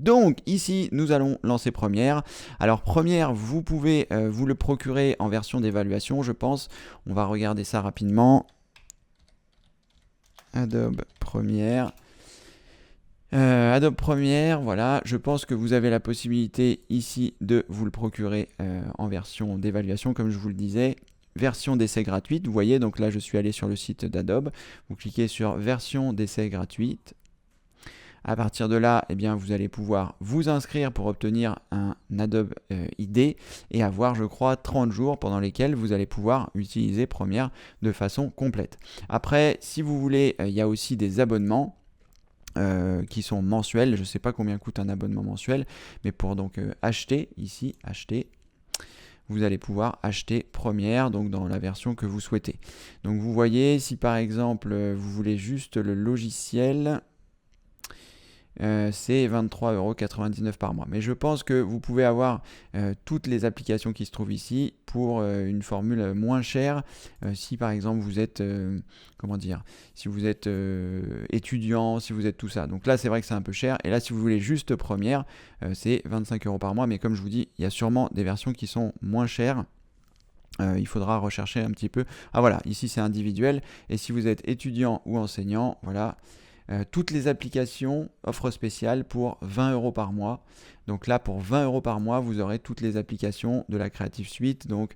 Donc ici, nous allons lancer Premiere. Alors Premiere, vous pouvez vous le procurer en version d'évaluation, je pense. On va regarder ça rapidement. Adobe Premiere. Adobe Premiere, voilà, je pense que vous avez la possibilité ici de vous le procurer en version d'évaluation, comme je vous le disais. Version d'essai gratuite, vous voyez, donc là je suis allé sur le site d'Adobe, vous cliquez sur version d'essai gratuite. À partir de là, eh bien, vous allez pouvoir vous inscrire pour obtenir un Adobe ID et avoir, je crois, 30 jours pendant lesquels vous allez pouvoir utiliser Premiere de façon complète. Après, si vous voulez, il y a aussi des abonnements. Qui sont mensuels, je ne sais pas combien coûte un abonnement mensuel, mais pour donc acheter, ici, acheter, vous allez pouvoir acheter Premiere, donc dans la version que vous souhaitez. Donc vous voyez, si par exemple vous voulez juste le logiciel, c'est 23,99 € par mois. Mais je pense que vous pouvez avoir toutes les applications qui se trouvent ici pour une formule moins chère. Si par exemple vous êtes, comment dire, si vous êtes étudiant, si vous êtes tout ça. Donc là c'est vrai que c'est un peu cher. Et là si vous voulez juste Premiere, c'est 25 € par mois. Mais comme je vous dis, il y a sûrement des versions qui sont moins chères. Il faudra rechercher un petit peu. Ah voilà, ici c'est individuel. Et si vous êtes étudiant ou enseignant, voilà. Toutes les applications offre spéciale pour 20 € par mois. Donc là, pour 20 € par mois, vous aurez toutes les applications de la Creative Suite. Donc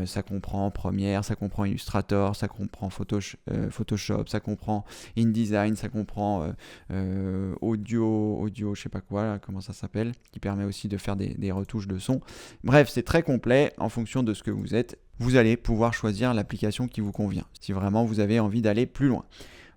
ça comprend Premiere, ça comprend Illustrator, ça comprend Photoshop, ça comprend InDesign, ça comprend audio, je sais pas quoi, là, comment ça s'appelle, qui permet aussi de faire des retouches de son. Bref, c'est très complet en fonction de ce que vous êtes. Vous allez pouvoir choisir l'application qui vous convient, si vraiment vous avez envie d'aller plus loin.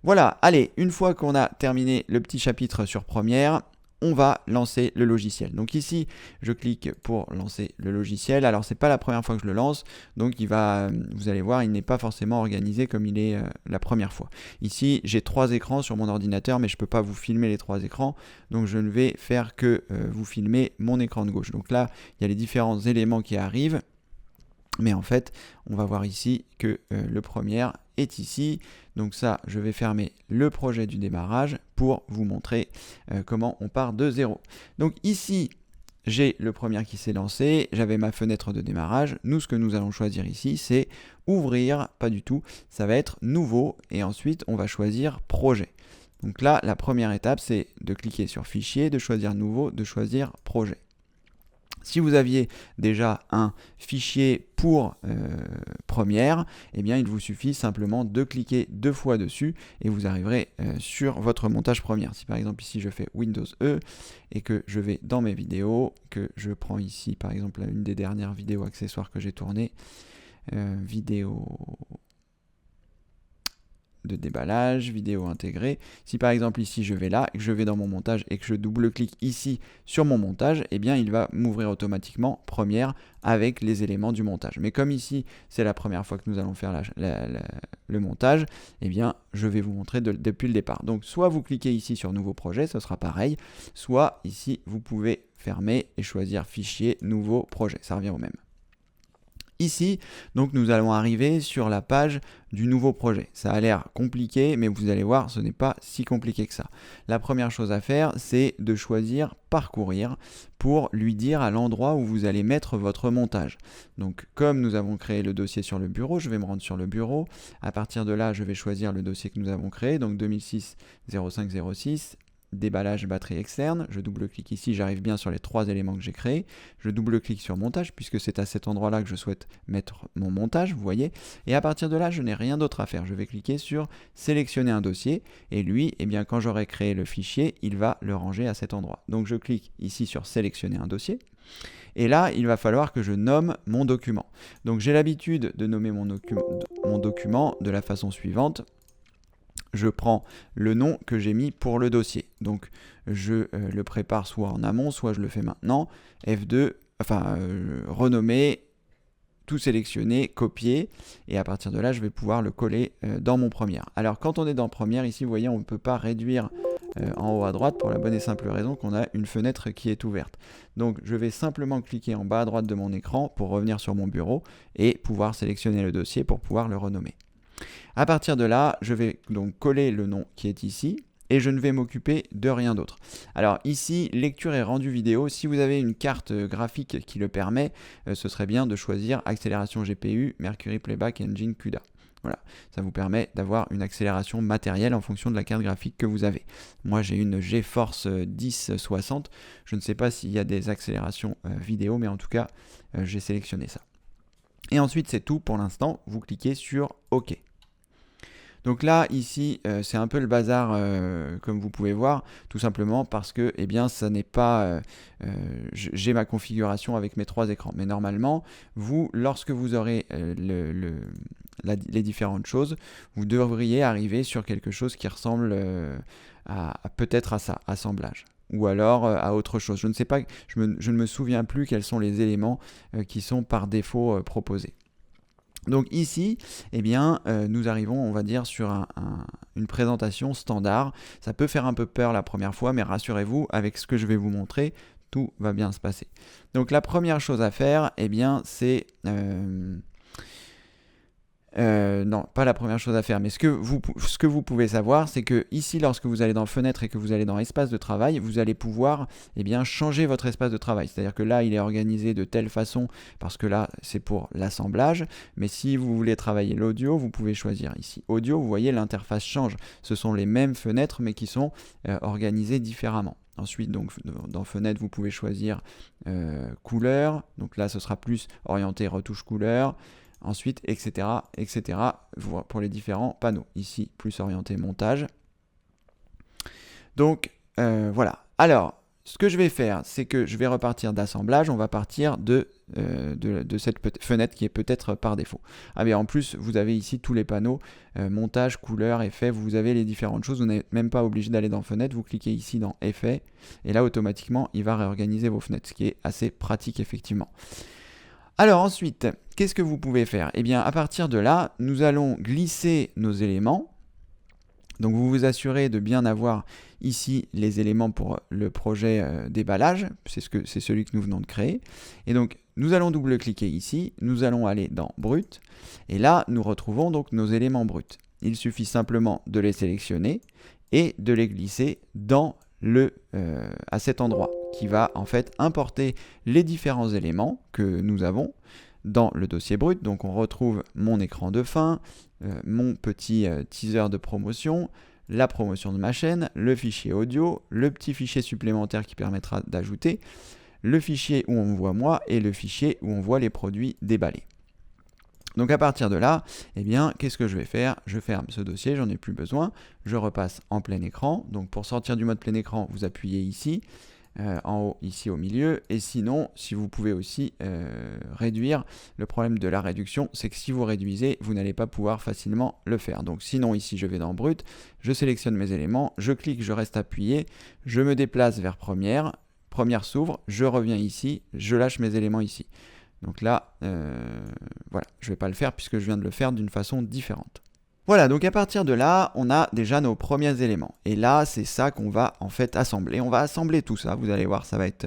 Voilà, allez, une fois qu'on a terminé le petit chapitre sur Premiere, on va lancer le logiciel. Donc ici, je clique pour lancer le logiciel. Alors, c'est pas la première fois que je le lance, donc vous allez voir, il n'est pas forcément organisé comme il est la première fois. Ici, j'ai 3 écrans sur mon ordinateur, mais je ne peux pas vous filmer les 3 écrans, donc je ne vais faire que vous filmer mon écran de gauche. Donc là, il y a les différents éléments qui arrivent. Mais en fait, on va voir ici que le Premiere est ici. Donc ça, je vais fermer le projet du démarrage pour vous montrer comment on part de zéro. Donc ici, j'ai le Premiere qui s'est lancé, j'avais ma fenêtre de démarrage. Nous, ce que nous allons choisir ici, c'est ouvrir, pas du tout, ça va être nouveau et ensuite on va choisir projet. Donc là, la première étape, c'est de cliquer sur fichier, de choisir nouveau, de choisir projet. Si vous aviez déjà un fichier pour Premiere, eh bien il vous suffit simplement de cliquer 2 fois dessus et vous arriverez sur votre montage Premiere. Si par exemple ici je fais Windows E et que je vais dans mes vidéos, que je prends ici par exemple une des dernières vidéos accessoires que j'ai tournées, vidéo de déballage, vidéo intégrée. Si par exemple ici je vais là, et que je vais dans mon montage et que je double-clique ici sur mon montage, eh bien il va m'ouvrir automatiquement Premiere avec les éléments du montage. Mais comme ici c'est la première fois que nous allons faire le montage, eh bien je vais vous montrer depuis le départ. Donc soit vous cliquez ici sur nouveau projet, ce sera pareil, soit ici vous pouvez fermer et choisir fichier, nouveau projet, ça revient au même. Ici, donc nous allons arriver sur la page du nouveau projet. Ça a l'air compliqué, mais vous allez voir, ce n'est pas si compliqué que ça. La première chose à faire, c'est de choisir parcourir pour lui dire à l'endroit où vous allez mettre votre montage. Donc comme nous avons créé le dossier sur le bureau, je vais me rendre sur le bureau. À partir de là, je vais choisir le dossier que nous avons créé, donc 2006-05-06. Déballage batterie externe, je double-clique ici, j'arrive bien sur les 3 éléments que j'ai créés, je double-clique sur montage puisque c'est à cet endroit-là que je souhaite mettre mon montage, vous voyez, et à partir de là, je n'ai rien d'autre à faire, je vais cliquer sur sélectionner un dossier, et lui, eh bien, quand j'aurai créé le fichier, il va le ranger à cet endroit. Donc je clique ici sur sélectionner un dossier, et là, il va falloir que je nomme mon document. Donc j'ai l'habitude de nommer mon document de la façon suivante. Je prends le nom que j'ai mis pour le dossier. Donc je le prépare soit en amont, soit je le fais maintenant. F2, renommer, tout sélectionner, copier. Et à partir de là, je vais pouvoir le coller dans mon Premiere. Alors quand on est dans Premiere, ici, vous voyez, on ne peut pas réduire en haut à droite pour la bonne et simple raison qu'on a une fenêtre qui est ouverte. Donc je vais simplement cliquer en bas à droite de mon écran pour revenir sur mon bureau et pouvoir sélectionner le dossier pour pouvoir le renommer. À partir de là, je vais donc coller le nom qui est ici et je ne vais m'occuper de rien d'autre. Alors ici, lecture et rendu vidéo, si vous avez une carte graphique qui le permet, ce serait bien de choisir accélération GPU, Mercury Playback Engine CUDA. Voilà, ça vous permet d'avoir une accélération matérielle en fonction de la carte graphique que vous avez. Moi, j'ai une GeForce 1060. Je ne sais pas s'il y a des accélérations vidéo, mais en tout cas, j'ai sélectionné ça. Et ensuite, c'est tout pour l'instant. Vous cliquez sur OK. Donc là, ici, c'est un peu le bazar, comme vous pouvez voir, tout simplement parce que, eh bien, ça n'est pas... j'ai ma configuration avec mes 3 écrans. Mais normalement, vous, lorsque vous aurez les différentes choses, vous devriez arriver sur quelque chose qui ressemble peut-être à ça, assemblage. Ou alors à autre chose. Je ne sais pas, je ne me souviens plus quels sont les éléments qui sont par défaut proposés. Donc ici, eh bien, nous arrivons, on va dire, sur une présentation standard. Ça peut faire un peu peur la première fois, mais rassurez-vous, avec ce que je vais vous montrer, tout va bien se passer. Donc la première chose à faire, eh bien, c'est... non, pas la première chose à faire, mais ce que vous pouvez savoir, c'est que ici, lorsque vous allez dans Fenêtre et que vous allez dans Espace de travail, vous allez pouvoir changer votre espace de travail. C'est-à-dire que là, il est organisé de telle façon, parce que là, c'est pour l'assemblage. Mais si vous voulez travailler l'audio, vous pouvez choisir ici audio. Vous voyez, l'interface change. Ce sont les mêmes fenêtres, mais qui sont organisées différemment. Ensuite, donc, dans Fenêtre, vous pouvez choisir couleur. Donc là, ce sera plus orienté retouche couleur. Ensuite, etc., etc. pour les différents panneaux. Ici, plus orienté montage. Donc, voilà. Alors, ce que je vais faire, c'est que je vais repartir d'assemblage. On va partir de cette fenêtre qui est peut-être par défaut. Ah bien, en plus, vous avez ici tous les panneaux, montage, couleur, effet. Vous avez les différentes choses. Vous n'êtes même pas obligé d'aller dans Fenêtre. Vous cliquez ici dans Effet. Et là, automatiquement, il va réorganiser vos fenêtres, ce qui est assez pratique, effectivement. Alors ensuite, qu'est-ce que vous pouvez faire? Eh bien, à partir de là, nous allons glisser nos éléments. Donc, vous vous assurez de bien avoir ici les éléments pour le projet déballage. C'est celui que nous venons de créer. Et donc, nous allons double-cliquer ici. Nous allons aller dans Brut. Et là, nous retrouvons donc nos éléments bruts. Il suffit simplement de les sélectionner et de les glisser à cet endroit qui va en fait importer les différents éléments que nous avons dans le dossier brut. Donc on retrouve mon écran de fin, mon petit teaser de promotion, la promotion de ma chaîne, le fichier audio, le petit fichier supplémentaire qui permettra d'ajouter, le fichier où on me voit moi et le fichier où on voit les produits déballés. Donc à partir de là, eh bien, qu'est-ce que je vais faire? Je ferme ce dossier, j'en ai plus besoin. Je repasse en plein écran. Donc pour sortir du mode plein écran, vous appuyez ici, en haut, ici au milieu. Et sinon, si vous pouvez aussi réduire, le problème de la réduction, c'est que si vous réduisez, vous n'allez pas pouvoir facilement le faire. Donc sinon, ici, je vais dans Brut, je sélectionne mes éléments, je clique, je reste appuyé, je me déplace vers Première, Première s'ouvre, je reviens ici, je lâche mes éléments ici. Donc là, voilà, je ne vais pas le faire puisque je viens de le faire d'une façon différente. Voilà, donc à partir de là, on a déjà nos premiers éléments. Et là, c'est ça qu'on va en fait assembler. On va assembler tout ça, vous allez voir, ça va être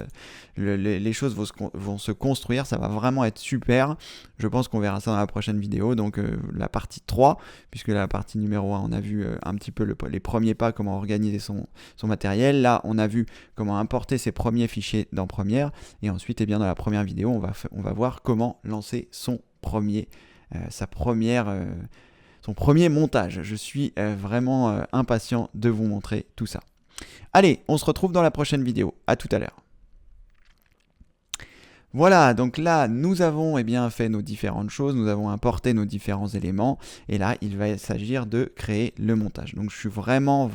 les choses vont se construire, ça va vraiment être super. Je pense qu'on verra ça dans la prochaine vidéo, donc la partie 3, puisque la partie numéro 1, on a vu un petit peu les premiers pas, comment organiser son matériel. Là, on a vu comment importer ses premiers fichiers dans Première. Et ensuite, eh bien, dans la première vidéo, on va voir comment lancer son premier montage. Je suis vraiment impatient de vous montrer tout ça. Allez, on se retrouve dans la prochaine vidéo. À tout à l'heure. Voilà, donc là, nous avons fait nos différentes choses, nous avons importé nos différents éléments, et là, il va s'agir de créer le montage. Donc, je suis vraiment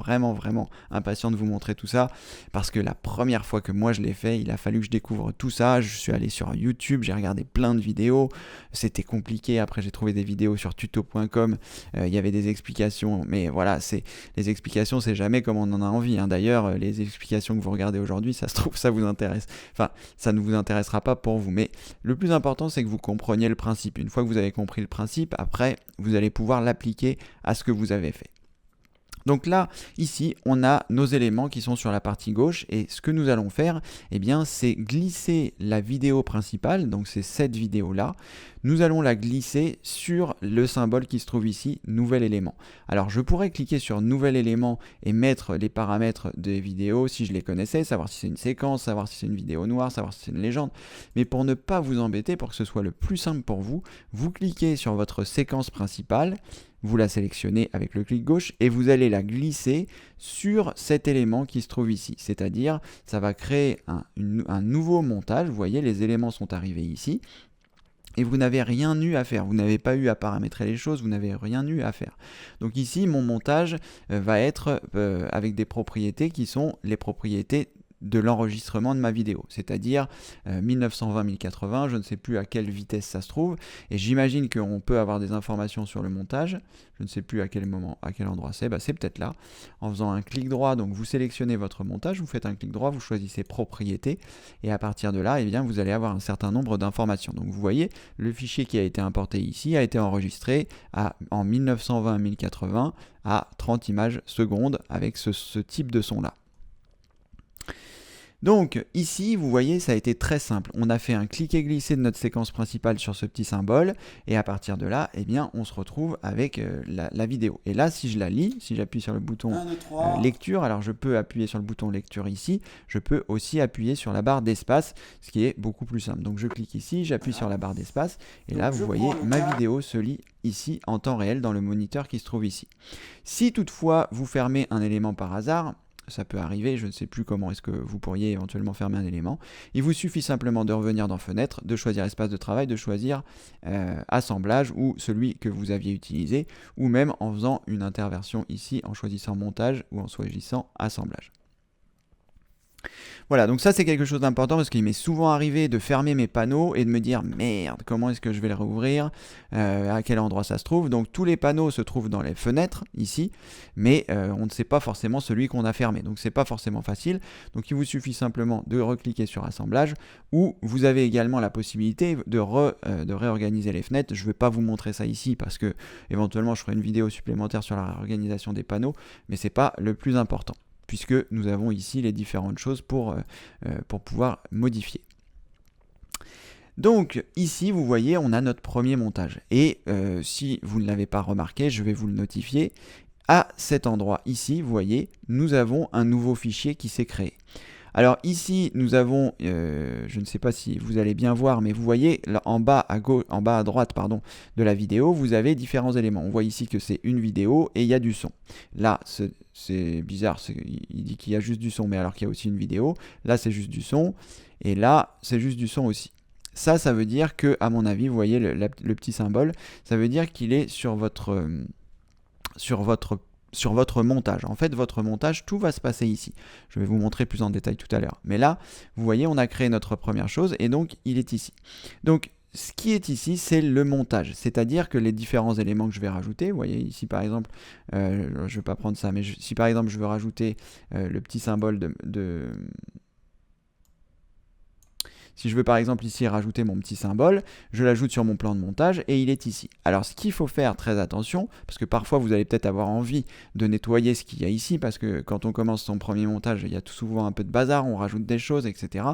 impatient de vous montrer tout ça, parce que la première fois que moi je l'ai fait, il a fallu que je découvre tout ça. Je suis allé sur YouTube, j'ai regardé plein de vidéos, c'était compliqué. Après, j'ai trouvé des vidéos sur tuto.com, il y avait des explications, mais voilà, les explications, c'est jamais comme on en a envie. Hein. D'ailleurs, les explications que vous regardez aujourd'hui, ça se trouve, ça vous intéresse. Enfin, ça ne vous intéressera pas pour vous, mais le plus important, c'est que vous compreniez le principe. Une fois que vous avez compris le principe, après, vous allez pouvoir l'appliquer à ce que vous avez fait. Donc là, ici, on a nos éléments qui sont sur la partie gauche et ce que nous allons faire, eh bien, c'est glisser la vidéo principale, donc c'est cette vidéo-là, nous allons la glisser sur le symbole qui se trouve ici, nouvel élément. Alors, je pourrais cliquer sur nouvel élément et mettre les paramètres des vidéos si je les connaissais, savoir si c'est une séquence, savoir si c'est une vidéo noire, savoir si c'est une légende, mais pour ne pas vous embêter, pour que ce soit le plus simple pour vous, vous cliquez sur votre séquence principale, vous la sélectionnez avec le clic gauche et vous allez la glisser sur cet élément qui se trouve ici. C'est-à-dire, ça va créer un nouveau montage. Vous voyez, les éléments sont arrivés ici. Et vous n'avez rien eu à faire, vous n'avez pas eu à paramétrer les choses, vous n'avez rien eu à faire. Donc ici, mon montage va être avec des propriétés qui sont les propriétés de l'enregistrement de ma vidéo, c'est-à-dire 1920-1080, je ne sais plus à quelle vitesse ça se trouve, et j'imagine qu'on peut avoir des informations sur le montage, je ne sais plus à quel moment, à quel endroit c'est, c'est peut-être là, en faisant un clic droit, donc vous sélectionnez votre montage, vous faites un clic droit, vous choisissez propriétés, et à partir de là, eh bien, vous allez avoir un certain nombre d'informations. Donc vous voyez, le fichier qui a été importé ici a été enregistré en 1920-1080 à 30 images secondes avec ce type de son-là. Donc ici, vous voyez, ça a été très simple. On a fait un cliquer-glisser de notre séquence principale sur ce petit symbole et à partir de là, eh bien, on se retrouve avec la vidéo. Et là, si je la lis, si j'appuie sur le bouton lecture, alors je peux appuyer sur le bouton lecture ici, je peux aussi appuyer sur la barre d'espace, ce qui est beaucoup plus simple. Donc je clique ici, j'appuie sur la barre d'espace et là, vous voyez, ma vidéo se lit ici en temps réel dans le moniteur qui se trouve ici. Si toutefois, vous fermez un élément par hasard, ça peut arriver, je ne sais plus comment est-ce que vous pourriez éventuellement fermer un élément. Il vous suffit simplement de revenir dans Fenêtre, de choisir Espace de travail, de choisir Assemblage ou celui que vous aviez utilisé, ou même en faisant une interversion ici, en choisissant Montage ou en choisissant Assemblage. Voilà, donc ça c'est quelque chose d'important parce qu'il m'est souvent arrivé de fermer mes panneaux et de me dire merde, comment est-ce que je vais les rouvrir, à quel endroit ça se trouve. Donc tous les panneaux se trouvent dans les fenêtres ici, mais on ne sait pas forcément celui qu'on a fermé, donc c'est pas forcément facile. Donc il vous suffit simplement de recliquer sur Assemblage ou vous avez également la possibilité de réorganiser les fenêtres. Je ne vais pas vous montrer ça ici parce que éventuellement je ferai une vidéo supplémentaire sur la réorganisation des panneaux, mais c'est pas le plus important, puisque nous avons ici les différentes choses pour pouvoir modifier. Donc ici, vous voyez, on a notre premier montage. Et si vous ne l'avez pas remarqué, je vais vous le notifier. À cet endroit ici, vous voyez, nous avons un nouveau fichier qui s'est créé. Alors ici, nous avons, je ne sais pas si vous allez bien voir, mais vous voyez, là, en bas à droite de la vidéo, vous avez différents éléments. On voit ici que c'est une vidéo et il y a du son. Là, c'est bizarre, il dit qu'il y a juste du son, mais alors qu'il y a aussi une vidéo. Là, c'est juste du son, et là, c'est juste du son aussi. Ça veut dire que, à mon avis, vous voyez le petit symbole, ça veut dire qu'il est sur votre montage. En fait, votre montage, tout va se passer ici. Je vais vous montrer plus en détail tout à l'heure. Mais là, vous voyez, on a créé notre première chose et donc, il est ici. Donc, ce qui est ici, c'est le montage. C'est-à-dire que les différents éléments que je vais rajouter, vous voyez ici par exemple, je ne vais pas prendre ça, mais si par exemple je veux rajouter le petit symbole Si je veux par exemple ici rajouter mon petit symbole, je l'ajoute sur mon plan de montage et il est ici. Alors ce qu'il faut faire très attention, parce que parfois vous allez peut-être avoir envie de nettoyer ce qu'il y a ici, parce que quand on commence son premier montage, il y a tout souvent un peu de bazar, on rajoute des choses, etc.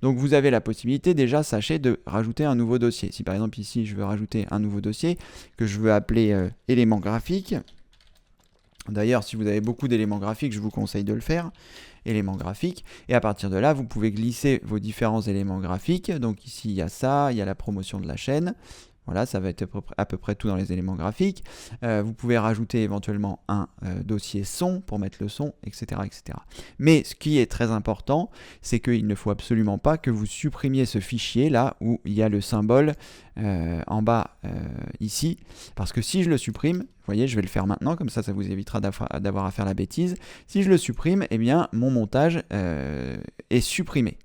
Donc vous avez la possibilité déjà, sachez, de rajouter un nouveau dossier. Si par exemple ici je veux rajouter un nouveau dossier, que je veux appeler éléments graphiques, d'ailleurs si vous avez beaucoup d'éléments graphiques, je vous conseille de le faire, éléments graphiques, et à partir de là, vous pouvez glisser vos différents éléments graphiques. Donc ici, il y a ça, il y a la promotion de la chaîne. Voilà, ça va être à peu près tout dans les éléments graphiques. Vous pouvez rajouter éventuellement un dossier son pour mettre le son, etc., etc. Mais ce qui est très important, c'est qu'il ne faut absolument pas que vous supprimiez ce fichier là où il y a le symbole en bas ici, parce que si je le supprime, vous voyez, je vais le faire maintenant, comme ça vous évitera d'avoir à faire la bêtise. Si je le supprime, eh bien mon montage est supprimé.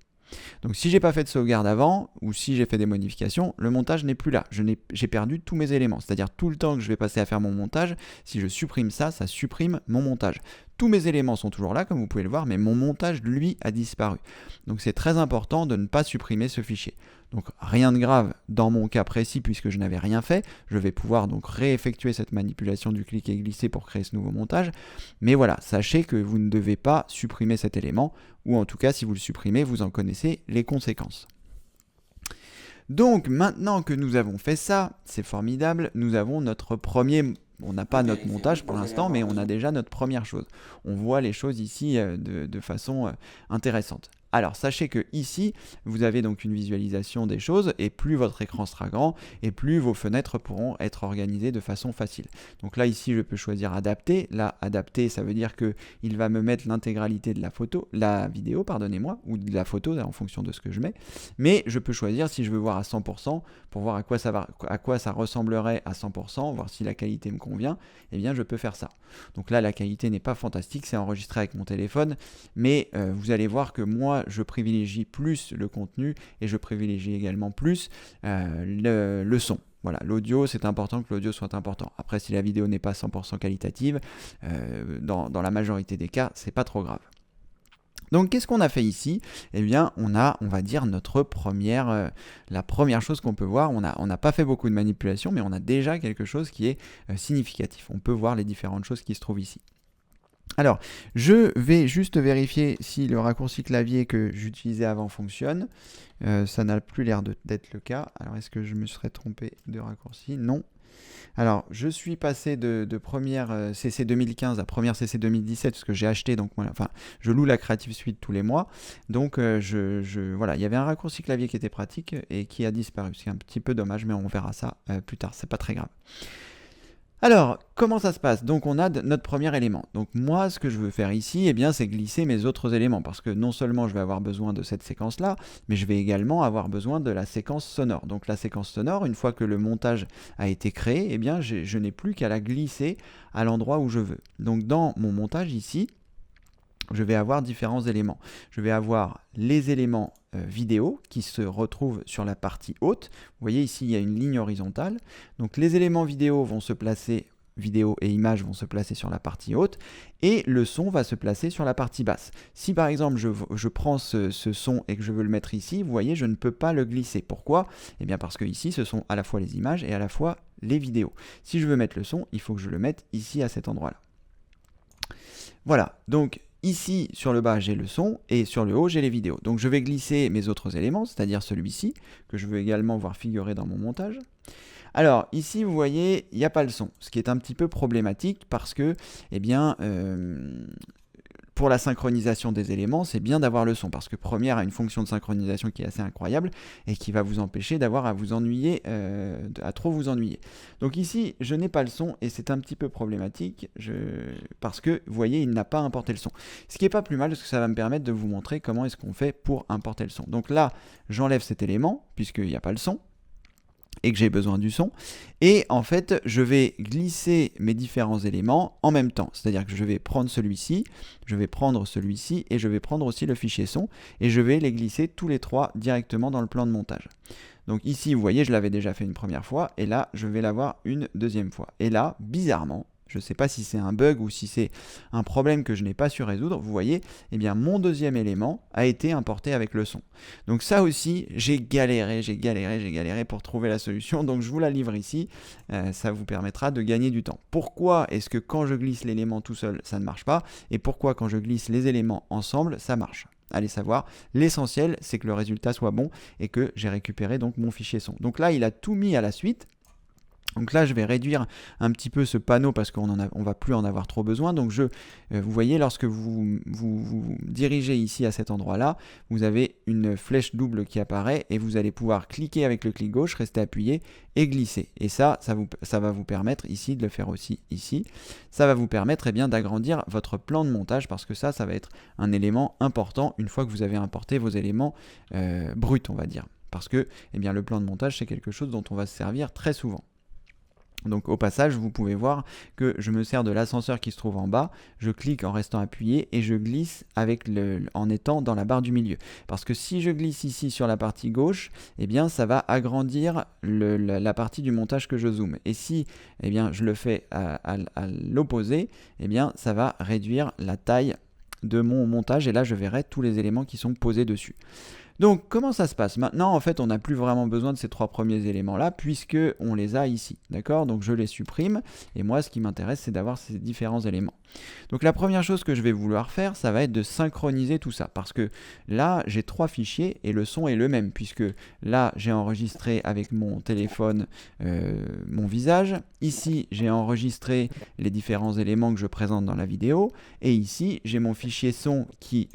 Donc si j'ai pas fait de sauvegarde avant, ou si j'ai fait des modifications, le montage n'est plus là. J'ai perdu tous mes éléments. C'est-à-dire tout le temps que je vais passer à faire mon montage, si je supprime ça, ça supprime mon montage. tous mes éléments sont toujours là, comme vous pouvez le voir, mais mon montage, lui, a disparu. Donc c'est très important de ne pas supprimer ce fichier. Donc rien de grave dans mon cas précis puisque je n'avais rien fait. Je vais pouvoir donc réeffectuer cette manipulation du clic et glisser pour créer ce nouveau montage. Mais voilà, sachez que vous ne devez pas supprimer cet élément, ou en tout cas si vous le supprimez, vous en connaissez les conséquences. Donc maintenant que nous avons fait ça, c'est formidable, nous avons notre premier... On n'a pas notre montage pour l'instant, mais on a déjà notre première chose. On voit les choses ici de façon intéressante. Alors sachez que ici, vous avez donc une visualisation des choses, et plus votre écran sera grand, et plus vos fenêtres pourront être organisées de façon facile. Donc là ici, je peux choisir adapter. Là, adapter, ça veut dire que il va me mettre l'intégralité de la vidéo, pardonnez-moi, ou de la photo en fonction de ce que je mets. Mais je peux choisir si je veux voir à 100% pour voir à quoi ça ressemblerait à 100%, voir si la qualité me convient. Eh bien, je peux faire ça. Donc là, la qualité n'est pas fantastique, c'est enregistré avec mon téléphone, mais vous allez voir que moi, je privilégie plus le contenu et je privilégie également plus le son. Voilà, l'audio, c'est important que l'audio soit important. Après, si la vidéo n'est pas 100% qualitative, dans la majorité des cas, c'est pas trop grave. Donc, qu'est-ce qu'on a fait ici? Eh bien, on va dire, la première chose qu'on peut voir. On n'a pas fait beaucoup de manipulation, mais on a déjà quelque chose qui est significatif. On peut voir les différentes choses qui se trouvent ici. Alors, je vais juste vérifier si le raccourci clavier que j'utilisais avant fonctionne. Ça n'a plus l'air d'être le cas. Alors, est-ce que je me serais trompé de raccourci? Non. Alors, je suis passé de première CC 2015 à première CC 2017 parce que j'ai acheté, donc voilà, enfin, je loue la Creative Suite tous les mois. Donc, voilà, il y avait un raccourci clavier qui était pratique et qui a disparu. C'est un petit peu dommage, mais on verra ça plus tard. C'est pas très grave. Alors, comment ça se passe? Donc, on a notre premier élément. Donc, moi, ce que je veux faire ici, eh bien, c'est glisser mes autres éléments. Parce que non seulement je vais avoir besoin de cette séquence-là, mais je vais également avoir besoin de la séquence sonore. Donc, la séquence sonore, une fois que le montage a été créé, eh bien, je n'ai plus qu'à la glisser à l'endroit où je veux. Donc, dans mon montage ici, je vais avoir différents éléments. Je vais avoir les éléments vidéo qui se retrouvent sur la partie haute. Vous voyez ici, il y a une ligne horizontale. Donc les éléments vidéo vont se placer, vidéo et images vont se placer sur la partie haute et le son va se placer sur la partie basse. Si par exemple je prends ce son et que je veux le mettre ici, vous voyez, je ne peux pas le glisser. Pourquoi? Eh bien parce que ici, ce sont à la fois les images et à la fois les vidéos. Si je veux mettre le son, il faut que je le mette ici à cet endroit-là. Voilà, donc ici, sur le bas, j'ai le son, et sur le haut, j'ai les vidéos. Donc je vais glisser mes autres éléments, c'est-à-dire celui-ci, que je veux également voir figurer dans mon montage. Alors, ici, vous voyez, il n'y a pas le son, ce qui est un petit peu problématique, parce que, eh bien, pour la synchronisation des éléments, c'est bien d'avoir le son, parce que Premiere a une fonction de synchronisation qui est assez incroyable, et qui va vous empêcher d'avoir à vous ennuyer, à trop vous ennuyer. Donc ici, je n'ai pas le son, et c'est un petit peu problématique, parce que, vous voyez, il n'a pas importé le son. Ce qui n'est pas plus mal, parce que ça va me permettre de vous montrer comment est-ce qu'on fait pour importer le son. Donc là, j'enlève cet élément, puisqu'il n'y a pas le son, et que j'ai besoin du son, et en fait je vais glisser mes différents éléments en même temps, c'est-à-dire que je vais prendre celui-ci, je vais prendre celui-ci et je vais prendre aussi le fichier son et je vais les glisser tous les trois directement dans le plan de montage. Donc ici vous voyez, je l'avais déjà fait une première fois et là je vais l'avoir une deuxième fois, et là bizarrement, je ne sais pas si c'est un bug ou si c'est un problème que je n'ai pas su résoudre, vous voyez, eh bien mon deuxième élément a été importé avec le son. Donc ça aussi, j'ai galéré pour trouver la solution, donc je vous la livre ici, ça vous permettra de gagner du temps. Pourquoi est-ce que quand je glisse l'élément tout seul, ça ne marche pas, et pourquoi quand je glisse les éléments ensemble, ça marche? Allez savoir, l'essentiel c'est que le résultat soit bon et que j'ai récupéré donc mon fichier son. Donc là, il a tout mis à la suite. Donc là, je vais réduire un petit peu ce panneau parce qu'on ne va plus en avoir trop besoin. Donc vous voyez, lorsque vous dirigez ici à cet endroit-là, vous avez une flèche double qui apparaît et vous allez pouvoir cliquer avec le clic gauche, rester appuyé et glisser. Et ça va vous permettre ici de le faire aussi ici. Ça va vous permettre d'agrandir votre plan de montage parce que ça va être un élément important une fois que vous avez importé vos éléments bruts, on va dire. Parce que le plan de montage, c'est quelque chose dont on va se servir très souvent. Donc au passage, vous pouvez voir que je me sers de l'ascenseur qui se trouve en bas, je clique en restant appuyé et je glisse en étant dans la barre du milieu. Parce que si je glisse ici sur la partie gauche, eh bien ça va agrandir la partie du montage que je zoome. Et si eh bien, je le fais à l'opposé, eh bien ça va réduire la taille de mon montage et là je verrai tous les éléments qui sont posés dessus. Donc, comment ça se passe? Maintenant, en fait, on n'a plus vraiment besoin de ces 3 premiers éléments-là, puisque on les a ici, d'accord? Donc, je les supprime, et moi, ce qui m'intéresse, c'est d'avoir ces différents éléments. Donc, la première chose que je vais vouloir faire, ça va être de synchroniser tout ça, parce que là, j'ai 3 fichiers, et le son est le même, puisque là, j'ai enregistré avec mon téléphone mon visage. Ici, j'ai enregistré les différents éléments que je présente dans la vidéo, et ici, j'ai mon fichier son qui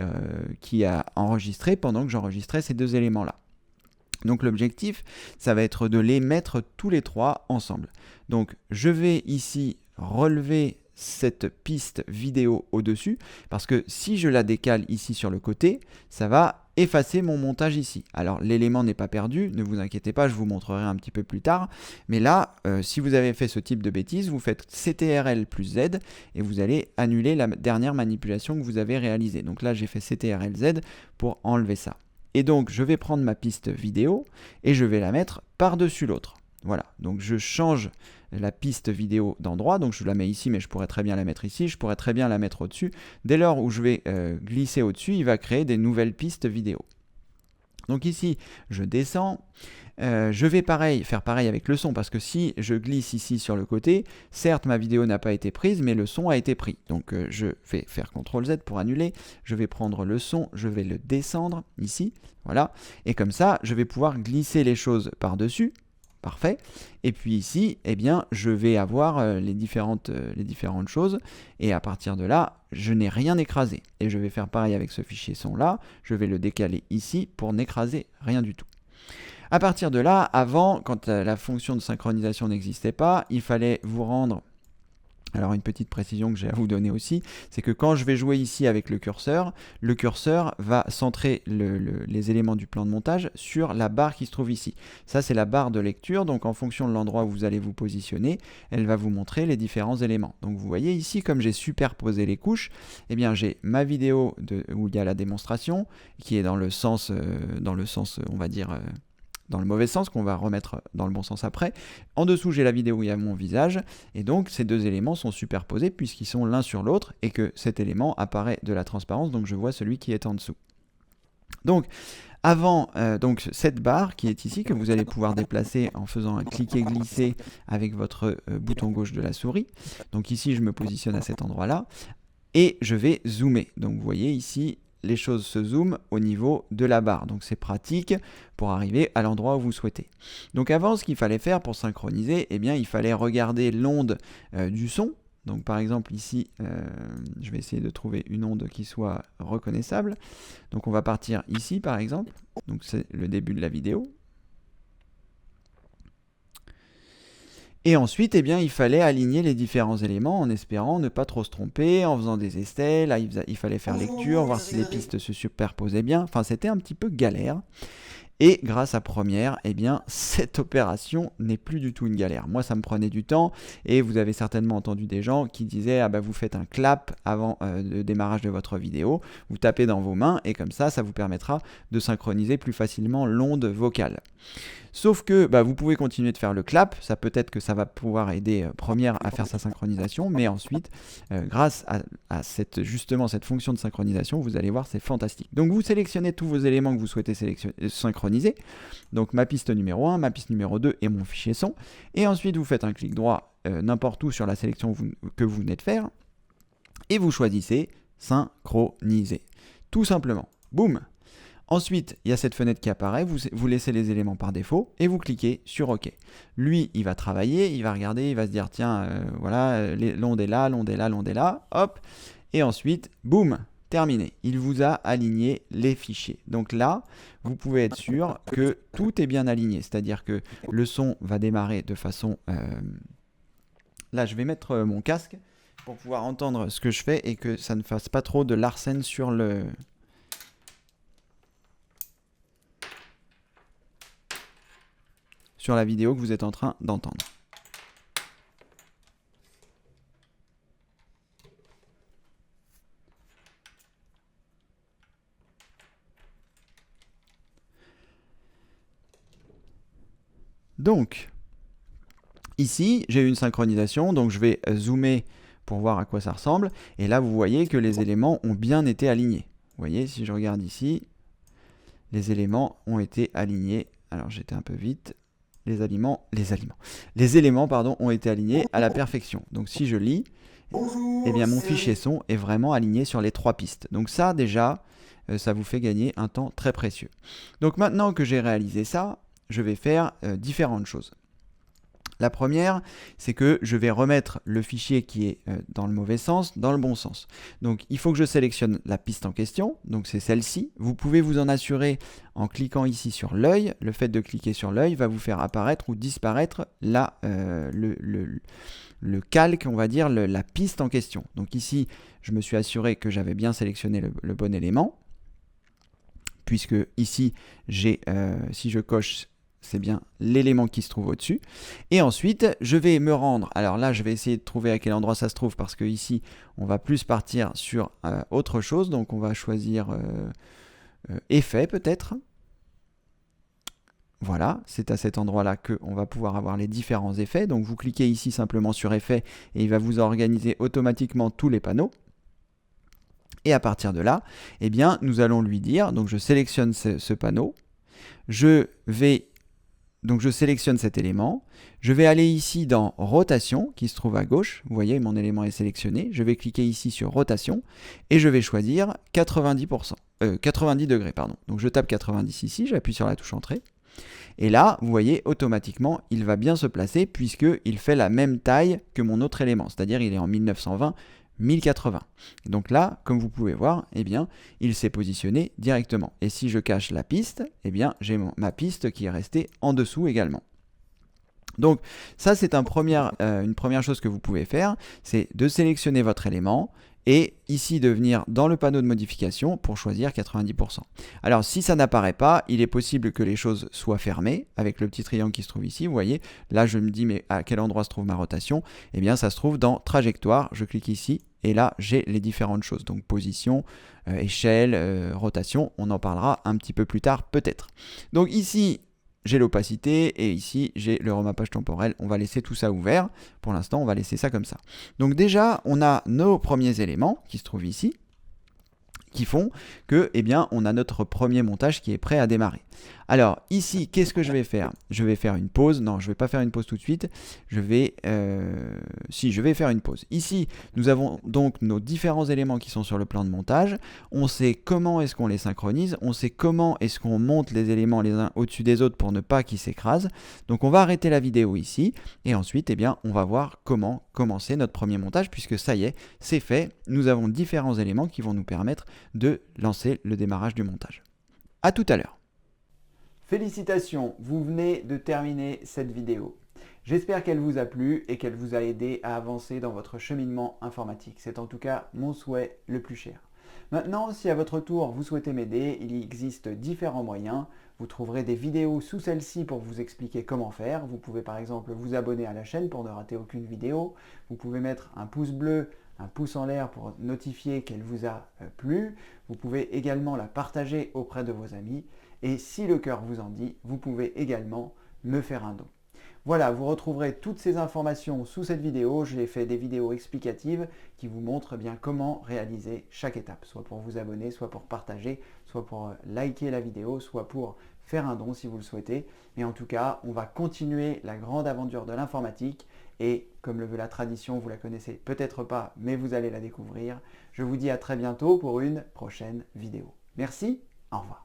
a enregistré pendant que j'enregistrais ces 2 éléments-là. Donc l'objectif, ça va être de les mettre tous les 3 ensemble. Donc je vais ici relever cette piste vidéo au-dessus, parce que si je la décale ici sur le côté, ça va effacer mon montage ici. Alors l'élément n'est pas perdu, ne vous inquiétez pas, je vous montrerai un petit peu plus tard, mais là, si vous avez fait ce type de bêtises, vous faites CTRL plus Z, et vous allez annuler la dernière manipulation que vous avez réalisée. Donc là, j'ai fait CTRL Z pour enlever ça. Et donc, je vais prendre ma piste vidéo et je vais la mettre par-dessus l'autre. Voilà, donc je change la piste vidéo d'endroit, donc je la mets ici, mais je pourrais très bien la mettre ici, je pourrais très bien la mettre au-dessus. Dès lors où je vais glisser au-dessus, il va créer des nouvelles pistes vidéo. Donc ici, je descends. Je vais faire pareil avec le son, parce que si je glisse ici sur le côté, certes ma vidéo n'a pas été prise, mais le son a été pris. Donc je vais faire CTRL Z pour annuler, je vais prendre le son, je vais le descendre ici, voilà, et comme ça je vais pouvoir glisser les choses par-dessus, parfait, et puis ici, eh bien, je vais avoir les différentes choses, et à partir de là, je n'ai rien écrasé. Et je vais faire pareil avec ce fichier son là, je vais le décaler ici pour n'écraser rien du tout. À partir de là, avant, quand la fonction de synchronisation n'existait pas, il fallait vous rendre... Alors une petite précision que j'ai à vous donner aussi, c'est que quand je vais jouer ici avec le curseur va centrer les éléments du plan de montage sur la barre qui se trouve ici. Ça, c'est la barre de lecture, donc en fonction de l'endroit où vous allez vous positionner, elle va vous montrer les différents éléments. Donc vous voyez ici, comme j'ai superposé les couches, eh bien j'ai ma vidéo où il y a la démonstration, qui est dans le sens on va dire... dans le mauvais sens, qu'on va remettre dans le bon sens après. En dessous, j'ai la vidéo où il y a mon visage, et donc ces 2 éléments sont superposés puisqu'ils sont l'un sur l'autre, et que cet élément apparaît de la transparence, donc je vois celui qui est en dessous. Donc, avant donc cette barre qui est ici, que vous allez pouvoir déplacer en faisant un cliquer-glisser avec votre bouton gauche de la souris. Donc ici, je me positionne à cet endroit-là, et je vais zoomer. Donc vous voyez ici, les choses se zooment au niveau de la barre. Donc c'est pratique pour arriver à l'endroit où vous souhaitez. Donc avant, ce qu'il fallait faire pour synchroniser, eh bien, il fallait regarder l'onde du son. Donc par exemple ici, je vais essayer de trouver une onde qui soit reconnaissable. Donc on va partir ici par exemple. Donc c'est le début de la vidéo. Et ensuite, eh bien, il fallait aligner les différents éléments en espérant ne pas trop se tromper, en faisant des essais. Là, il fallait faire lecture, voir si les pistes se superposaient bien. Enfin, c'était un petit peu galère. Et grâce à Premiere, eh bien, cette opération n'est plus du tout une galère. Moi, ça me prenait du temps, et vous avez certainement entendu des gens qui disaient « Ah bah, vous faites un clap avant le démarrage de votre vidéo, vous tapez dans vos mains, et comme ça vous permettra de synchroniser plus facilement l'onde vocale. » Sauf que vous pouvez continuer de faire le clap, ça peut-être que ça va pouvoir aider Premiere à faire sa synchronisation, mais ensuite, grâce à justement cette fonction de synchronisation, vous allez voir, c'est fantastique. Donc vous sélectionnez tous vos éléments que vous souhaitez synchroniser, donc ma piste numéro 1, ma piste numéro 2 et mon fichier son, et ensuite vous faites un clic droit n'importe où sur la sélection que vous venez de faire, et vous choisissez synchroniser. Tout simplement. Boum! Ensuite, il y a cette fenêtre qui apparaît, vous laissez les éléments par défaut et vous cliquez sur OK. Lui, il va travailler, il va regarder, il va se dire tiens, voilà, l'onde est là, l'onde est là, l'onde est là, hop, et ensuite, boum, terminé. Il vous a aligné les fichiers. Donc là, vous pouvez être sûr que tout est bien aligné, c'est-à-dire que le son va démarrer de façon... Là, je vais mettre mon casque pour pouvoir entendre ce que je fais et que ça ne fasse pas trop de larcène sur la vidéo que vous êtes en train d'entendre. Donc, ici, j'ai une synchronisation, donc je vais zoomer pour voir à quoi ça ressemble. Et là, vous voyez que les éléments ont bien été alignés. Vous voyez, si je regarde ici, les éléments ont été alignés. Alors, j'étais un peu vite. Les éléments, pardon, ont été alignés à la perfection. Donc, si je lis, eh bien, mon fichier son est vraiment aligné sur les 3 pistes. Donc ça, déjà, ça vous fait gagner un temps très précieux. Donc maintenant que j'ai réalisé ça, je vais faire différentes choses. La première, c'est que je vais remettre le fichier qui est dans le mauvais sens, dans le bon sens. Donc il faut que je sélectionne la piste en question, donc c'est celle-ci. Vous pouvez vous en assurer en cliquant ici sur l'œil. Le fait de cliquer sur l'œil va vous faire apparaître ou disparaître le calque, on va dire, la piste en question. Donc ici, je me suis assuré que j'avais bien sélectionné le bon élément, puisque ici, si je coche, c'est bien l'élément qui se trouve au-dessus. Et ensuite, je vais me rendre. Alors là, je vais essayer de trouver à quel endroit ça se trouve, parce que ici, on va plus partir sur autre chose. Donc on va choisir effet peut-être. Voilà, c'est à cet endroit-là qu'on va pouvoir avoir les différents effets. Donc vous cliquez ici simplement sur effet et il va vous organiser automatiquement tous les panneaux. Et à partir de là, eh bien, nous allons lui dire, donc je sélectionne ce panneau, donc je sélectionne cet élément, je vais aller ici dans rotation qui se trouve à gauche, vous voyez mon élément est sélectionné, je vais cliquer ici sur rotation et je vais choisir 90 degrés. Pardon. Donc je tape 90 ici, j'appuie sur la touche entrée et là vous voyez automatiquement il va bien se placer puisqu'il fait la même taille que mon autre élément, c'est-à-dire il est en 1920 1080. Donc là, comme vous pouvez voir, eh bien, il s'est positionné directement. Et si je cache la piste, eh bien, j'ai ma piste qui est restée en dessous également. Donc ça, c'est une première chose que vous pouvez faire, c'est de sélectionner votre élément et ici de venir dans le panneau de modification pour choisir 90%. Alors si ça n'apparaît pas, il est possible que les choses soient fermées avec le petit triangle qui se trouve ici. Vous voyez, là je me dis mais à quel endroit se trouve ma rotation? Eh bien ça se trouve dans trajectoire, je clique ici et là j'ai les différentes choses. Donc position, échelle, rotation, on en parlera un petit peu plus tard peut-être. Donc ici, j'ai l'opacité et ici j'ai le remappage temporel. On va laisser tout ça ouvert. Pour l'instant, on va laisser ça comme ça. Donc déjà, on a nos premiers éléments qui se trouvent ici, qui font que, eh bien, on a notre premier montage qui est prêt à démarrer. Alors ici, qu'est-ce que je vais faire? Je vais faire une pause. Non, je ne vais pas faire une pause tout de suite. Je vais faire une pause. Ici, nous avons donc nos différents éléments qui sont sur le plan de montage. On sait comment est-ce qu'on les synchronise. On sait comment est-ce qu'on monte les éléments les uns au-dessus des autres pour ne pas qu'ils s'écrasent. Donc on va arrêter la vidéo ici. Et ensuite, eh bien, on va voir comment commencer notre premier montage puisque ça y est, c'est fait. Nous avons différents éléments qui vont nous permettre de lancer le démarrage du montage. À tout à l'heure. Félicitations, vous venez de terminer cette vidéo. J'espère qu'elle vous a plu et qu'elle vous a aidé à avancer dans votre cheminement informatique. C'est en tout cas mon souhait le plus cher. Maintenant, si à votre tour vous souhaitez m'aider, il existe différents moyens. Vous trouverez des vidéos sous celle-ci pour vous expliquer comment faire. Vous pouvez par exemple vous abonner à la chaîne pour ne rater aucune vidéo. Vous pouvez mettre un pouce bleu, un pouce en l'air pour notifier qu'elle vous a plu. Vous pouvez également la partager auprès de vos amis. Et si le cœur vous en dit, vous pouvez également me faire un don. Voilà, vous retrouverez toutes ces informations sous cette vidéo. J'ai fait des vidéos explicatives qui vous montrent bien comment réaliser chaque étape, soit pour vous abonner, soit pour partager, soit pour liker la vidéo, soit pour faire un don si vous le souhaitez. Mais en tout cas, on va continuer la grande aventure de l'informatique et comme le veut la tradition, vous la connaissez peut-être pas, mais vous allez la découvrir. Je vous dis à très bientôt pour une prochaine vidéo. Merci, au revoir.